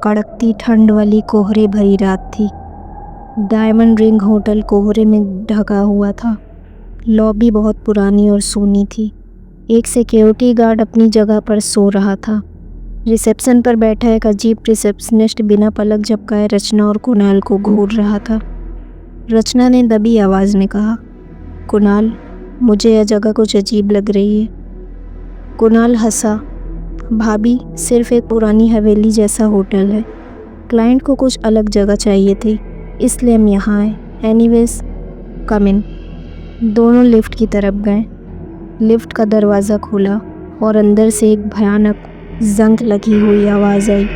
कड़कती ठंड वाली कोहरे भरी रात थी। डायमंड रिंग होटल कोहरे में ढका हुआ था। लॉबी बहुत पुरानी और सूनी थी। एक सिक्योरिटी गार्ड अपनी जगह पर सो रहा था। रिसेप्शन पर बैठा एक अजीब रिसेप्शनिस्ट बिना पलक झपकाए रचना और कुणाल को घूर रहा था। रचना ने दबी आवाज़ में कहा, कुणाल, मुझे यह जगह कुछ अजीब लग रही है। कुणाल हंसा, भाभी, सिर्फ एक पुरानी हवेली जैसा होटल है। क्लाइंट को कुछ अलग जगह चाहिए थी, इसलिए हम यहाँ आए। एनीवेज, कम इन। दोनों लिफ्ट की तरफ गए। लिफ्ट का दरवाज़ा खुला और अंदर से एक भयानक जंग लगी हुई आवाज़ आई।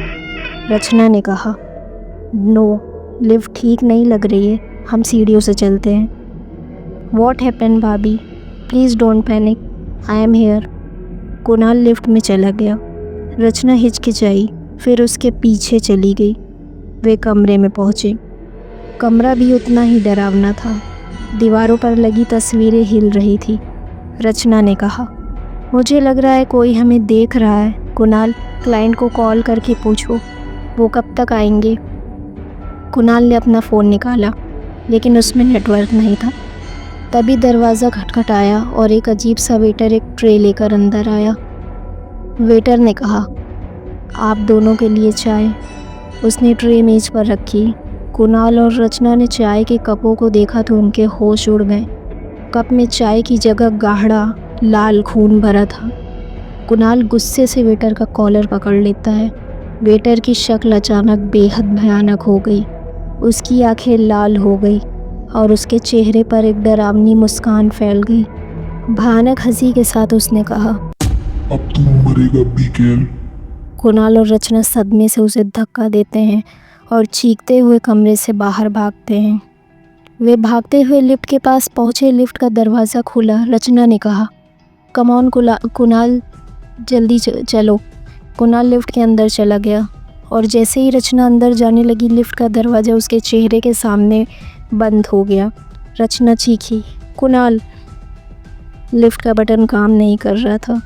रचना ने कहा, नो, लिफ्ट ठीक नहीं लग रही है, हम सीढ़ियों से चलते हैं। वॉट हैपेंड भाभी, please don't panic, I am here. Kunal lift में चला गया। रचना हिचकिचाई, फिर उसके पीछे चली गई। वे कमरे में पहुँचे। कमरा भी उतना ही डरावना था। दीवारों पर लगी तस्वीरें हिल रही थी। रचना ने कहा, मुझे लग रहा है कोई हमें देख रहा है। कुणाल, क्लाइंट को कॉल करके पूछो वो कब तक आएंगे। कुणाल ने अपना फ़ोन निकाला, लेकिन उसमें नेटवर्क नहीं था। तभी दरवाज़ा खटखटाया और एक अजीब सा वेटर एक ट्रे लेकर अंदर आया। वेटर ने कहा, आप दोनों के लिए चाय। उसने ट्रे मेज़ पर रखी। कुणाल और रचना ने चाय के कपों को देखा तो उनके होश उड़ गए। कप में चाय की जगह गाढ़ा लाल खून भरा था। कुणाल गुस्से से वेटर का कॉलर पकड़ लेता है। वेटर की शक्ल अचानक बेहद भयानक हो गई। उसकी आंखें लाल हो गई और उसके चेहरे पर एक डरावनी मुस्कान फैल गई। भयानक हंसी के साथ उसने कहा, अब तू मरेगा बीकेल। कुणाल और रचना सदमे से उसे धक्का देते हैं और चीखते हुए कमरे से बाहर भागते हैं। वे भागते हुए लिफ्ट के पास पहुँचे। लिफ्ट का दरवाज़ा खुला। रचना ने कहा, कम ऑन कुणाल, जल्दी चलो। कुणाल लिफ्ट के अंदर चला गया और जैसे ही रचना अंदर जाने लगी, लिफ्ट का दरवाज़ा उसके चेहरे के सामने बंद हो गया। रचना चीखी, कुणाल। लिफ्ट का बटन काम नहीं कर रहा था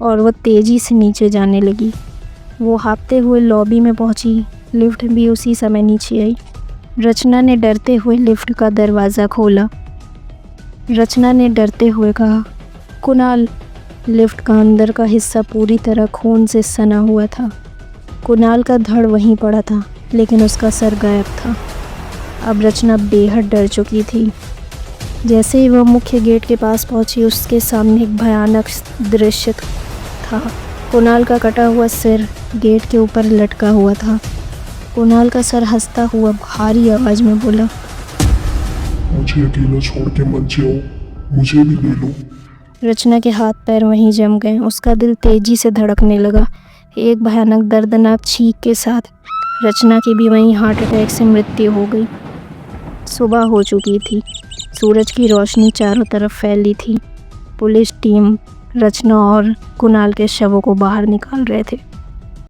और वह तेज़ी से नीचे जाने लगी। वो हाँफते हुए लॉबी में पहुंची। लिफ्ट भी उसी समय नीचे आई। रचना ने डरते हुए लिफ्ट का दरवाज़ा खोला। रचना ने डरते हुए कहा, कुणाल। लिफ्ट का अंदर का हिस्सा पूरी तरह खून से सना हुआ था। कुणाल का धड़ वहीं पड़ा था, लेकिन उसका सर गायब था। अब रचना बेहद डर चुकी थी। जैसे ही वह मुख्य गेट के पास पहुंची, उसके सामने एक भयानक दृश्य था। कुणाल का कटा हुआ सिर गेट के ऊपर लटका हुआ था। कुणाल का सर हंसता हुआ भारी आवाज़ में बोला, मुझे अकेला छोड़ के मत जाओ, मुझे भी ले लो। रचना के हाथ पैर वहीं जम गए। उसका दिल तेज़ी से धड़कने लगा। एक भयानक दर्दनाक चीख के साथ रचना की भी वहीं हार्ट अटैक से मृत्यु हो गई। सुबह हो चुकी थी। सूरज की रोशनी चारों तरफ फैली थी। पुलिस टीम रचना और कुणाल के शवों को बाहर निकाल रहे थे।